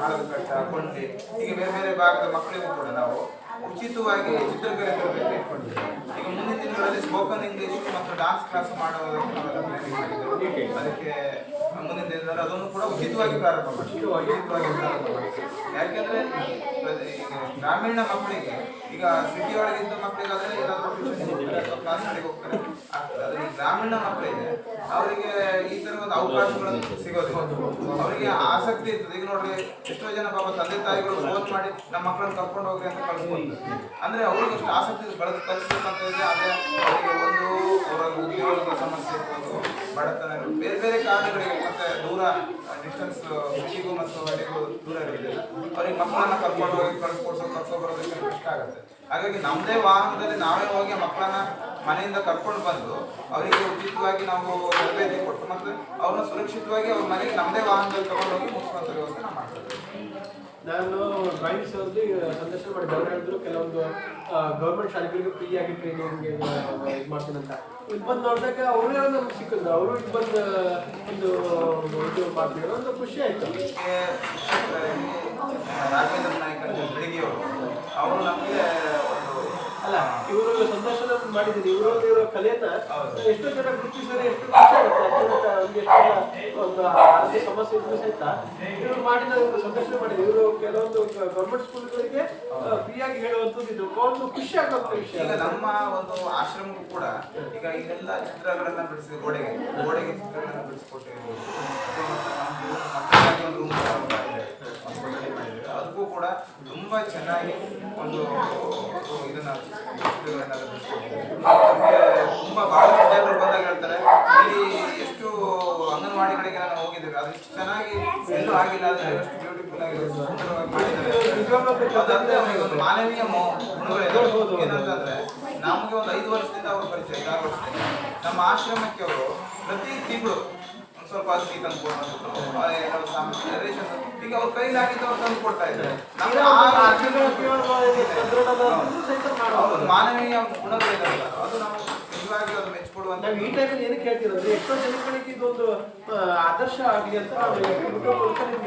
B: ಹಾಳದಕಟ್ಟ, ಕೊಂಡಿ ಹೀಗೆ ಬೇರೆ ಬೇರೆ ಭಾಗದ ಮಕ್ಕಳಿಗೂ ಕೂಡ ನಾವು ಉಚಿತವಾಗಿ ಚಿತ್ರಕಲೆ ತರಬೇತಿ ಇಟ್ಕೊಂಡಿದ್ದೀವಿ. ಈಗ ಮುಂದಿನ ದಿನಗಳಲ್ಲಿ ಸ್ಪೋಕನ್ ಇಂಗ್ಲಿಷ್ ಮತ್ತು ಡಾನ್ಸ್ ಕ್ಲಾಸ್ ಮಾಡೋದಕ್ಕೆ ನಾವೆಲ್ಲ ಪ್ಲಾನಿಂಗ್ ಮಾಡಿದ್ದೇವೆ. ಅದಕ್ಕೆ ಮುಂದಿನ ದಿನದಲ್ಲಿ ಅದನ್ನು ಕೂಡ ಉಚಿತವಾಗಿ ಪ್ರಾರಂಭ ಮಾಡ್ತೀವಿ. ಯಾಕೆಂದ್ರೆ ಗ್ರಾಮೀಣ ಮಕ್ಕಳಿಗೆ ಈಗ ಸಿಟಿ ಒಳಗಿದ್ದ ಮಕ್ಕಳಿಗಾದ್ರೆ ಏನಾದರೂ ಟ್ಯೂಷನ್ ಕ್ಲಾಸ್ಗಳಿಗೆ ಹೋಗ್ತಾರೆ ಆಗ್ತದೆ. ಆದರೆ ಈ ಗ್ರಾಮೀಣ ಮಕ್ಕಳಿಗೆ ಅವರಿಗೆ ಈ ಥರ ಒಂದು ಅವಕಾಶಗಳು ಸಿಗೋದಿಲ್ಲ. ಅವರಿಗೆ ಆಸಕ್ತಿ ಇರ್ತದೆ. ಈಗ ನೋಡ್ರಿ ಎಷ್ಟೋ ಜನ ಪಾಪ ತಂದೆ ತಾಯಿಗಳು ಫೋನ್ ಮಾಡಿ ನಮ್ಮ ಮಕ್ಕಳನ್ನ ಕರ್ಕೊಂಡು ಹೋಗ್ರಿ ಅಂತ ಕಳಿಸ್ಬೋದು. ಅಂದ್ರೆ ಅವ್ರಿಗೆ ಎಷ್ಟು ಆಸಕ್ತಿ ಕಲಿಸ್ಬೇಕಂತ ಇದೆ. ಅದೇ ಅವರಿಗೆ ಒಂದು ಅವರ ಉದ್ಯೋಗದ ಸಮಸ್ಯೆ ಇರ್ಬೋದು, ಬಡತನ ಬೇರೆ ಬೇರೆ ಕಾರಣಗಳಿಗೆ ಮತ್ತೆ ದೂರ ಡಿಸ್ಟೆನ್ಸ್ ಸಿಟಿಗೂ ಮತ್ತು ಹಳ್ಳಿಗೂ ದೂರ ಇರೋದಿಲ್ಲ. ಅವ್ರಿಗೆ ಮಕ್ಕಳನ್ನ ಕರ್ಕೊಂಡು ಹೋಗಿ ಕರ್ಕೊಬರೋದಕ್ಕೆ ಕಷ್ಟ ಆಗುತ್ತೆ. ಹಾಗಾಗಿ ನಮ್ಮದೇ ವಾಹನದಲ್ಲಿ ನಾವೇ ಹೋಗಿ ಮಕ್ಕಳನ್ನ ಮನೆಯಿಂದ ಕರ್ಕೊಂಡು ಬಂದು ಅವರಿಗೆ ಉಚಿತವಾಗಿ ನಾವು ತರಬೇತಿ ಕೊಟ್ಟು ಮತ್ತು ಅವ್ರನ್ನ ಸುರಕ್ಷಿತವಾಗಿ ಅವ್ರ ಮನೆಗೆ ನಮ್ಮದೇ ವಾಹನದಲ್ಲಿ ತಗೊಂಡು ಹೋಗಿ ಮುಗಿಸುವಂಥ ವ್ಯವಸ್ಥೆ ನಾವು ಮಾಡ್ತೀವಿ.
A: ನಾನು ಡ್ರಾಯಿಂಗ್ ಸರ್ದು ಸಂದರ್ಶನ ಮಾಡಿದ್ದೆ. ಅವ್ರು ಹೇಳಿದ್ರು ಕೆಲವೊಂದು ಗೌರ್ಮೆಂಟ್ ಶಾಲೆಗಳಿಗೆ ಫ್ರೀಯಾಗಿ ಟ್ರೈನಿಂಗ್ ಇದು ಮಾಡ್ತೀನಂತ. ಇದು ಬಂದು ನೋಡಿದಾಗ ಅವರೇ ನಮ್ಗೆ ಸಿಕ್ಕಿದ್ರು. ಅವರು ಇದು ಬಂದು ಒಂದು ಇದು ಮಾಡ್ತಿದ್ರು, ಒಂದು ಖುಷಿ ಆಯಿತು.
B: ರಾಘವೇಂದ್ರ ನಾಯ್ಕ ಬೆಳಗ್ಗೆಯವರು ಅವರು ನಮಗೆ
A: ಅಲ್ಲ ಇವರು ಸಂದರ್ಶನ ಮಾಡಿದ್ದೀನಿ. ಇವರು ಕಲೆಯನ್ನ ಎಷ್ಟೋ ಜನ ಗುರುತಿಸಿದರೆ ಎಷ್ಟು ಖುಷಿ ಆಗುತ್ತೆ. ಎಷ್ಟೆಲ್ಲ ಒಂದು ಆರೋಗ್ಯ ಸಮಸ್ಯೆ ಇದ್ರು ಸಹಿತ ಇವರು ಮಾಡಿದ ಸಂದರ್ಶನ ಮಾಡಿದ್ರು. ಇವರು ಕೆಲವೊಂದು ಗೌರ್ಮೆಂಟ್ ಸ್ಕೂಲ್ಗಳಿಗೆ ಫ್ರೀಯಾಗಿ ಹೇಳುವಂಥದ್ದು ಇದು ಒಂದು ಖುಷಿ ಆಗುವಂಥ ವಿಷಯ.
B: ಈಗ ನಮ್ಮ ಒಂದು ಆಶ್ರಮಕ್ಕೂ ಕೂಡ ಈಗ ಇದೆಲ್ಲ ಚಿತ್ರಗಳನ್ನ ಬಿಡಿಸಿ ಗೋಡೆಗೆ ಚಿತ್ರಗಳನ್ನ ಬಿಡಿಸ್ಕೊಟ್ಟಿರ್ಬೋದು. ಅದಕ್ಕೂ ಕೂಡ ತುಂಬಾ ಚೆನ್ನಾಗಿ ಒಂದು ಇದನ್ನ ತುಂಬಾ ಬಹಳಷ್ಟು ಜನರು ಬಂದಾಗ ಹೇಳ್ತಾರೆ ಇಲ್ಲಿ ಎಷ್ಟು ಅಂಗನವಾಡಿಗಳಿಗೆ ನಾನು ಹೋಗಿದ್ದೇವೆ, ಅದು ಇಷ್ಟು ಚೆನ್ನಾಗಿ ಎಲ್ಲೂ ಆಗಿಲ್ಲ, ಆದರೆ ಎಷ್ಟು ಬ್ಯೂಟಿಫುಲ್ ಆಗಿ ಸುಂದರವಾಗಿ ಮಾಡಿದ್ದಾರೆ. ಒಂದು ಮಾನವೀಯ ಗುಣಗಳಿದೆ. ಏನಂತಂದ್ರೆ ನಮಗೆ ಒಂದು 5 ವರ್ಷದಿಂದ ಅವರು ಪರಿಚಯ, 6 ವರ್ಷದಿಂದ ನಮ್ಮ ಆಶ್ರಮಕ್ಕೆ ಅವರು ಪ್ರತಿ ತಿಂಗಳು ಸ್ವಲ್ಪ ಅಕ್ಕಿ ತಂದು ಈಗ ಅವ್ರ ಕೈಲಾಗಿದ್ದು ಅವ್ರು ತಂದು ಕೊಡ್ತಾ ಇದ್ದಾರೆ. ಮಾನವೀಯ ಗುಣಗಳಿದಾವಲ್ಲ ಅದು ನಾವು ನಿಜವಾಗಿ ಅದು ಮೆಚ್ಚಿಕೊಡುವಂತ.
A: ನಾವು ಈ ಟೈಮಲ್ಲಿ ಏನಕ್ಕೆ ಹೇಳ್ತೀರಂದ್ರೆ ಎಷ್ಟೋ ಜನಗಳಿಗೆ ಇದೊಂದು ಆದರ್ಶ ಆಗಲಿ ಅಂತ ನಾವು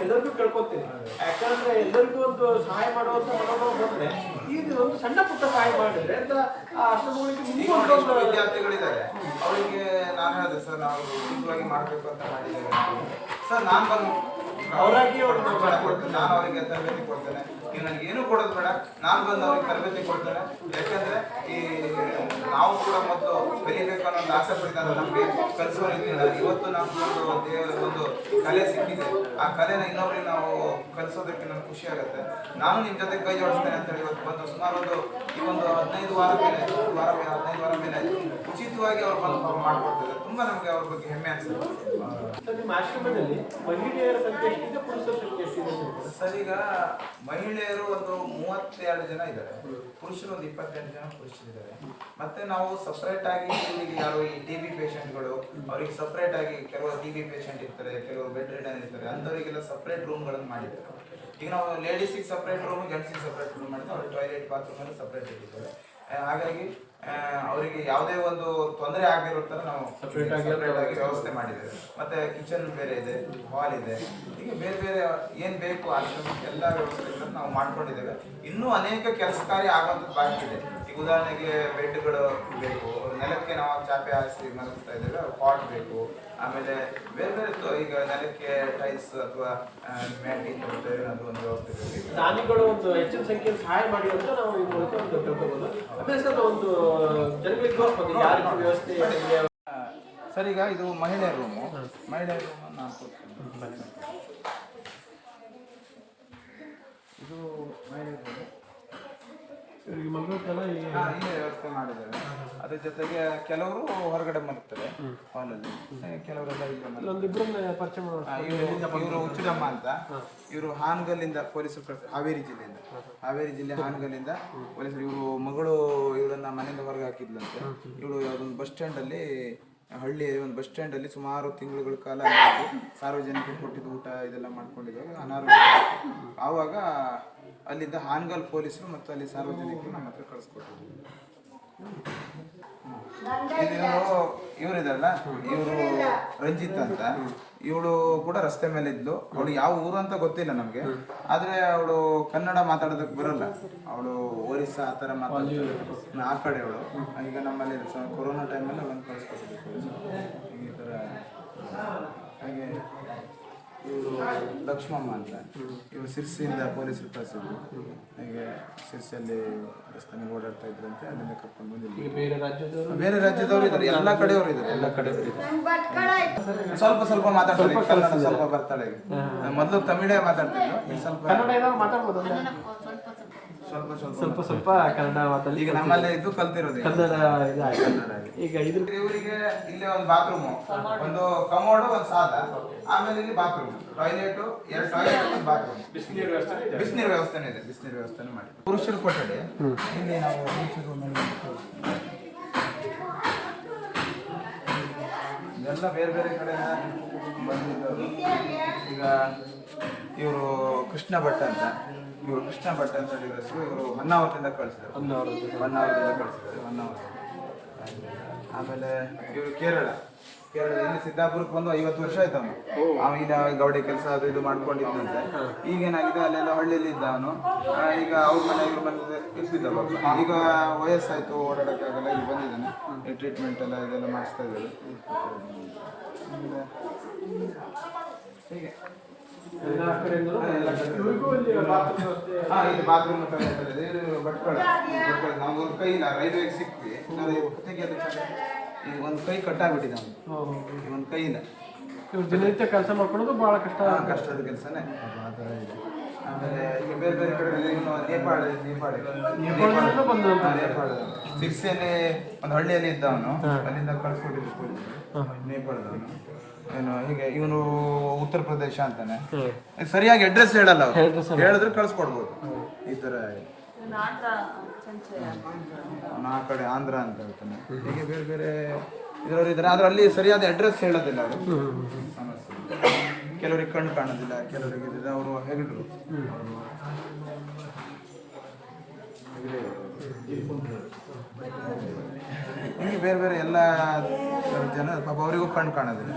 A: ಎಲ್ಲರಿಗೂ ಕೇಳ್ಕೊತೀವಿ. ಯಾಕಂದ್ರೆ ಎಲ್ಲರಿಗೂ ಒಂದು ಸಹಾಯ ಮಾಡುವಂತ ಮನೋಭಾವ ಬಂದ್ರೆ ಈಗ ಒಂದು ಸಣ್ಣ ಪುಟ್ಟ ಸಹಾಯ ಮಾಡಿದ್ರೆ ಅಂತ ಆ ಆಶ್ರಮಗಳಿಗೆ
B: ವಿದ್ಯಾರ್ಥಿಗಳಿದ್ದಾರೆ. ಅವರಿಗೆ ನಾನು ಹೇಳಿದೆ ಸರ್ ನಾವು ಉಚಿತವಾಗಿ ಮಾಡಬೇಕು ಅಂತ ಮಾಡಿದ್ದೇವೆ ಸರ್. ನಾನು ಬಂದು
A: ಅವರಾಗಿ
B: ಕೊಡ್ತೇನೆ, ನಾನು ಅವರಿಗೆ ತರಬೇತಿ ಕೊಡ್ತೇನೆ. ಈಗ ನನಗೆ ಏನು ಕೊಡೋದು ಬೇಡ, ನಾನು ಬಂದು ಅವ್ರಿಗೆ ತರಬೇತಿ ಕೊಡ್ತೇನೆ. ಯಾಕಂದ್ರೆ ಈ ನಾವು ಕೂಡ ಮೊದಲು ಕಲಿಬೇಕು ಅನ್ನೋ ಒಂದು ಆಸೆ ಪಡಿದಾಗ ನಮಗೆ ಕಲಿಸೋರಿಲ್ಲ. ಇವತ್ತು ನಮ್ಗೆ ಒಂದು ಕಲೆ ಸಿಕ್ಕಿದೆ, ಆ ಕಲೆನ ಇನ್ನೊಬ್ರಿಗೆ ನಾವು ಕಲಿಸೋದಕ್ಕೆ ನನಗೆ ಖುಷಿ ಆಗುತ್ತೆ. ನಾನು ನಿಮ್ಮ ಜೊತೆ ಕೈ ಜೋಡಿಸ್ತೇನೆ ಅಂತ ಹೇಳಿ ಇವತ್ತು ಬಂದು ಸುಮಾರು ಈ ಒಂದು 15 ವಾರ ಮೇಲೆ ಉಚಿತವಾಗಿ ಅವ್ರು ಬಂದು ಮಾಡ್ಕೊಡ್ತಿದ್ದಾರೆ. ತುಂಬಾ ನಮಗೆ ಅವ್ರ ಬಗ್ಗೆ ಹೆಮ್ಮೆ ಅನ್ಸುತ್ತೆ.
A: ನಿಮ್ಮ ಆಶ್ರಮದಲ್ಲಿ ಮಹಿಳೆಯರ ಸಂಖ್ಯೆ ಎಷ್ಟಿದೆ, ಪುರುಷರ ಸಂಖ್ಯೆ ಎಷ್ಟಿದೆ
B: ಸರ್? ಈಗ ಮಹಿಳೆಯರು ಒಂದು 32 ಜನ ಇದ್ದಾರೆ, ಪುರುಷರು ಒಂದು 28 ಜನ ಪುರುಷರಿದ್ದಾರೆ. ಮತ್ತೆ ನಾವು ಸಪರೇಟ್ ಆಗಿ ಯಾರು ಈ TB ಪೇಷಂಟ್ಗಳು ಅವರಿಗೆ ಸಪರೇಟ್ ಆಗಿ, ಕೆಲವರು TB ಪೇಷಂಟ್ ಇರ್ತಾರೆ, ಕೆಲವರು ಬೆಡ್ ರಿಡನ್ ಇರ್ತಾರೆ, ಅಂಥವರಿಗೆಲ್ಲ ಸಪರೇಟ್ ರೂಮ್ಗಳನ್ನು ಮಾಡಿದ್ದಾರೆ. ಈಗ ನಾವು ಲೇಡೀಸಿಗೆ ಸಪರೇಟ್ ರೂಮ್, ಜೆಂಟ್ಸಿಗೆ ಸಪರೇಟ್ ರೂಮ್ ಮಾಡಿದ್ರೆ ಅವ್ರಿಗೆ ಟಾಯ್ಲೆಟ್ ಬಾತ್ರೂಮ್ ಎಲ್ಲ ಸಪರೇಟ್ ಇಟ್ಟಿದ್ದಾರೆ. ಹಾಗಾಗಿ ಅವರಿಗೆ ಯಾವುದೇ ಒಂದು ತೊಂದರೆ ಆಗಿರೋ ಥರ ನಾವು ಸಪರೇಟ್ ಆಗಿ ವ್ಯವಸ್ಥೆ ಮಾಡಿದ್ದೇವೆ. ಮತ್ತೆ ಕಿಚನ್ ಬೇರೆ ಇದೆ, ಹಾಲ್ ಇದೆ, ಹೀಗೆ ಬೇರೆ ಬೇರೆ ಏನು ಬೇಕು ಆಶ್ರಮಕ್ಕೆ ಎಲ್ಲ ವ್ಯವಸ್ಥೆಗಳನ್ನು ನಾವು ಮಾಡ್ಕೊಂಡಿದ್ದೇವೆ. ಇನ್ನೂ ಅನೇಕ ಕೆಲಸ ಕಾರ್ಯ ಆಗುವಂಥದ್ದು ಬಾಕಿ ಇದೆ. ಈಗ ಉದಾಹರಣೆಗೆ ಬೆಡ್ಗಳು ಬೇಕು, ನೆಲಕ್ಕೆ ನಾವು ಚಾಪೆ ಹಾಸಿ ಮಲಗಿಸ್ತಾ ಇದ್ದೇವೆ, ಪಾಟ್ ಬೇಕು. ಆಮೇಲೆ ಬೇರೆ ಬೇರೆ ಈಗ ನೆಲಕ್ಕೆ ಟೈಲ್ಸ್ ಅಥವಾ ಮ್ಯಾಟ್ ತಗೊಳ್ತೇವೆ, ಅದು ಒಂದು ವ್ಯವಸ್ಥೆ ಬೇಕು.
A: ದಾನಿಗಳು ಒಂದು ಹೆಚ್ಚಿನ ಸಂಖ್ಯೆಯಲ್ಲಿ ಸಹಾಯ ಮಾಡಿ ಅಂತ ನಾವು ಈ ಮೂಲಕ ಒಂದು ತಿಳ್ಕೊಬೋದು. ಅಭ್ಯಾಸದ ಒಂದು ಜನಗಳಿಗೆ ತೋರಿಸ್ಬೋದು ಯಾವ ರೀತಿ ವ್ಯವಸ್ಥೆ.
B: ಸರ್, ಈಗ ಇದು ಮಹಿಳೆಯರ ರೂಮು. ಮಹಿಳೆಯರ ರೂಮ್ ನಾನು ತೋರಿಸ್ತೀನಿ. ಇದು ಮಹಿಳೆಯರ ರೂಮು.
A: ಇವರಿಗೆ ಮಲಗೋಕ್ಕಲ್ಲ
B: ಇಲ್ಲೇ ವ್ಯವಸ್ಥೆ ಮಾಡಿದ್ದಾರೆ. ಅದ್ರ ಜೊತೆಗೆ ಕೆಲವರು ಹೊರಗಡೆ ಮಲಗ್ತಾರೆ ಹಾಲಲ್ಲಿ, ಕೆಲವರೆಲ್ಲ
A: ಇಲ್ಲೊಂದಿಬ್ಬರನ್ನ ಪರಿಚಯ
B: ಇವರು ಉಚ್ಚುರಮ್ಮ ಅಂತ. ಇವರು ಹಾನಗಲ್ಲಿಂದ ಪೊಲೀಸರು, ಹಾವೇರಿ ಜಿಲ್ಲೆ ಹಾನಗಲ್ಲಿಂದ ಪೊಲೀಸರು. ಇವರು ಮಗಳು ಇವಳನ್ನ ಮನೆಯಿಂದ ಹೊರಗೆ ಹಾಕಿದ್ಲಂತೆ. ಇವಳು ಯಾವುದೊಂದು ಬಸ್ ಸ್ಟ್ಯಾಂಡಲ್ಲಿ, ಹಳ್ಳಿಯಲ್ಲಿ ಒಂದು ಬಸ್ ಸ್ಟ್ಯಾಂಡಲ್ಲಿ ಸುಮಾರು ತಿಂಗಳುಗಳ ಕಾಲ ಸಾರ್ವಜನಿಕರಿಗೆ ಕೊಟ್ಟಿದ್ದು ಊಟ ಇದೆಲ್ಲ ಮಾಡ್ಕೊಂಡಿದ್ದಾಗ ಅನಾರೋಗ್ಯ. ಆವಾಗ ಅಲ್ಲಿಂದ ಹಾನಗಲ್ ಪೊಲೀಸರು ಮತ್ತು ಅಲ್ಲಿ ಸಾರ್ವಜನಿಕರು ನಮ್ಮ ಹತ್ರ ಕಳಿಸ್ಕೊಟ್ಟಿದ್ರು. ಇವರಿದಲ್ಲ, ಇವರು ರಂಜಿತ್ ಅಂತ. ಇವಳು ಕೂಡ ರಸ್ತೆ ಮೇಲೆ ಇದ್ಲು. ಅವಳು ಯಾವ ಊರು ಅಂತ ಗೊತ್ತಿಲ್ಲ ನಮಗೆ, ಆದ್ರೆ ಅವಳು ಕನ್ನಡ ಮಾತಾಡೋದಕ್ಕೆ ಬರಲ್ಲ. ಅವಳು ಒರಿಸ್ಸಾ ಆ ಥರ ಮಾತಾಡ್ತಾಳೆ, ಆ ಕಡೆ ಅವಳು. ಈಗ ನಮ್ಮಲ್ಲಿ ಕೊರೋನಾ ಟೈಮಲ್ಲಿ ಅವಳನ್ನು ಕಳಿಸ್ಕೊಟ್ಟಿದ್ದೆ ಈ ಥರ. ಹಾಗೆ ಇವರು ಲಕ್ಷ್ಮಮ್ಮ ಅಂತ, ಇವರು ಸಿರ್ಸಿಯಿಂದ ಪೊಲೀಸರು ಕಳಿಸಿದ್ರು. ಹೀಗೆ ಸಿರ್ಸಿಯಲ್ಲಿ ರಸ್ತೆ ಮೇಲೆ ಓಡಾಡ್ತಾ ಇದ್ರಂತೆ, ಅಲ್ಲಿಂದ ಕರ್ಕೊಂಡು ಬಂದಿದ್ವಿ. ಬೇರೆ ರಾಜ್ಯದವರು ಇದ್ದಾರೆ, ಎಲ್ಲ ಕಡೆಯವರು ಇದ್ದಾರೆ, ಎಲ್ಲ ಕಡೆಯವರು ಇದ್ದಾರೆ. ಸ್ವಲ್ಪ ಮಾತಾಡ್ತಾರೆ, ಕನ್ನಡ ಸ್ವಲ್ಪ ಬರ್ತಾಳೆ. ಮೊದಲು ತಮಿಳೇ ಮಾತಾಡ್ತಿದ್ರು,
A: ಸ್ವಲ್ಪ ಕನ್ನಡ ಮಾತಾಡಿ.
B: ಈಗ ನಮ್ಮಲ್ಲೇ ಇದ್ದು ಕಲ್ತಿರೋದು
A: ಕನ್ನಡ.
B: ಈಗ ಇವರಿಗೆ ಇಲ್ಲಿ ಒಂದು ಬಾತ್ರೂಮ್, ಒಂದು ಕಮೋಡು, ಒಂದು ಸಾದ, ಆಮೇಲೆ ಇಲ್ಲಿ ಬಾತ್ರೂಮ್, ಟಾಯ್ಲೆಟ್, 2 ಟಾಯ್ಲೆಟ್, ಒಂದು ಬಾತ್ರೂಮ್, ಬಿಸಿನೀರು ವ್ಯವಸ್ಥೆನೇ ಇದೆ. ಬಿಸಿನೀರು ವ್ಯವಸ್ಥೆನೇ ಮಾಡಿ. ಪುರುಷರು ಕೊಠಡಿ ಇಲ್ಲಿ ನಾವು ಎಲ್ಲ ಬೇರೆ ಬೇರೆ ಕಡೆ ಬಂದಿದ್ದವರು. ಈಗ ಇವರು ಕೃಷ್ಣ ಭಟ್ ಅಂತ ಹೇಳಿ ಹೆಸರು. ಇವರು ಹೊನ್ನಾವರದಿಂದ ಕಳಿಸಿದ್ರು. ಆಮೇಲೆ ಇವರು ಕೇರಳದಲ್ಲಿ ಸಿದ್ದಾಪುರಕ್ಕೆ ಬಂದು 50 ವರ್ಷ ಆಯ್ತು ಅವನು. ಈಗ ಗೌಡೆ ಕೆಲಸ ಅದು ಇದು ಮಾಡ್ಕೊಂಡಿದ್ದಂತೆ. ಈಗೇನಾಗಿದೆ, ಅಲ್ಲೆಲ್ಲ ಹಳ್ಳಿಯಲ್ಲಿ ಇದ್ದ ಅವನು. ಈಗ ಅವ್ರ ಮನೆ ಇವ್ರ ಮನೆ ಇರ್ತಿದ್ದವ. ಈಗ ವಯಸ್ಸಾಯ್ತು, ಓಡಾಡೋಕ್ಕಾಗಲ್ಲ. ಇಲ್ಲಿ ಬಂದಿದ್ದಾನೆ, ಈ ಟ್ರೀಟ್ಮೆಂಟ್ ಎಲ್ಲ ಇದೆಲ್ಲ ಮಾಡಿಸ್ತಾ ಇದ್ದಾರೆ. ಹೀಗೆ ಬಾತ್ರೂಮ್ ಭಟ್ಕಳ. ನಮ್ಗೊಂದು ಕೈ ಇಲ್ಲ, ರೈಲ್ವೆಗೆ ಸಿಕ್ವಿ, ಈಗ ಒಂದು ಕೈ ಕಟ್ಟಾಗ್ಬಿಟ್ಟಿದೆ ಅವನು. ಒಂದು ಕೈ ಇಲ್ಲ.
A: ದಿನನಿತ್ಯ ಕೆಲಸ ಮಾಡ್ಕೊಳ್ಳೋದು ಬಹಳ
B: ಕಷ್ಟದ ಕೆಲಸನೇ ಆ ಥರ ಇದೆ. ಆಮೇಲೆ ಈಗ ಬೇರೆ ಬೇರೆ ಕಡೆ ನೇಪಾಳ ಸಿರ್ಸಿಯಲ್ಲಿ ಒಂದು ಹಳ್ಳಿಯಲ್ಲಿ ಇದ್ದವನು, ಅಲ್ಲಿಂದ ಕಳಿಸ್ಕೊಟ್ಟಿದ್ದು ನೇಪಾಳದವನು. ಏನು ಹೀಗೆ ಇವನು ಉತ್ತರ ಪ್ರದೇಶ ಅಂತಾನೆ. ಸರಿಯಾಗಿ ಅಡ್ರೆಸ್ ಹೇಳಲ್ಲ, ಹೇಳಿದ್ರೆ ಕಳ್ಸ್ಕೊಡ್ಬೋದು. ಈ ತರ ಆ ಕಡೆ ಆಂಧ್ರ ಅಂತ ಹೇಳ್ತಾನೆ. ಹೀಗೆ ಬೇರೆ ಬೇರೆ ಇದರವ್ರು ಇದ್ದಾರೆ, ಆದ್ರೆ ಅಲ್ಲಿ ಸರಿಯಾದ ಅಡ್ರೆಸ್ ಹೇಳೋದಿಲ್ಲ ಅವರು. ಸಮಸ್ಯೆ. ಕೆಲವರಿಗೆ ಕಣ್ಣು ಕಾಣೋದಿಲ್ಲ, ಕೆಲವರಿಗೆ ಅವರು ಹೆಗಡ್ರು. ಹೀಗೆ ಬೇರೆ ಬೇರೆ ಎಲ್ಲ ಜನ ಪಾಪ ಅವರಿಗೂ ಕಣ್ಣು ಕಾಣೋದಿಲ್ಲ.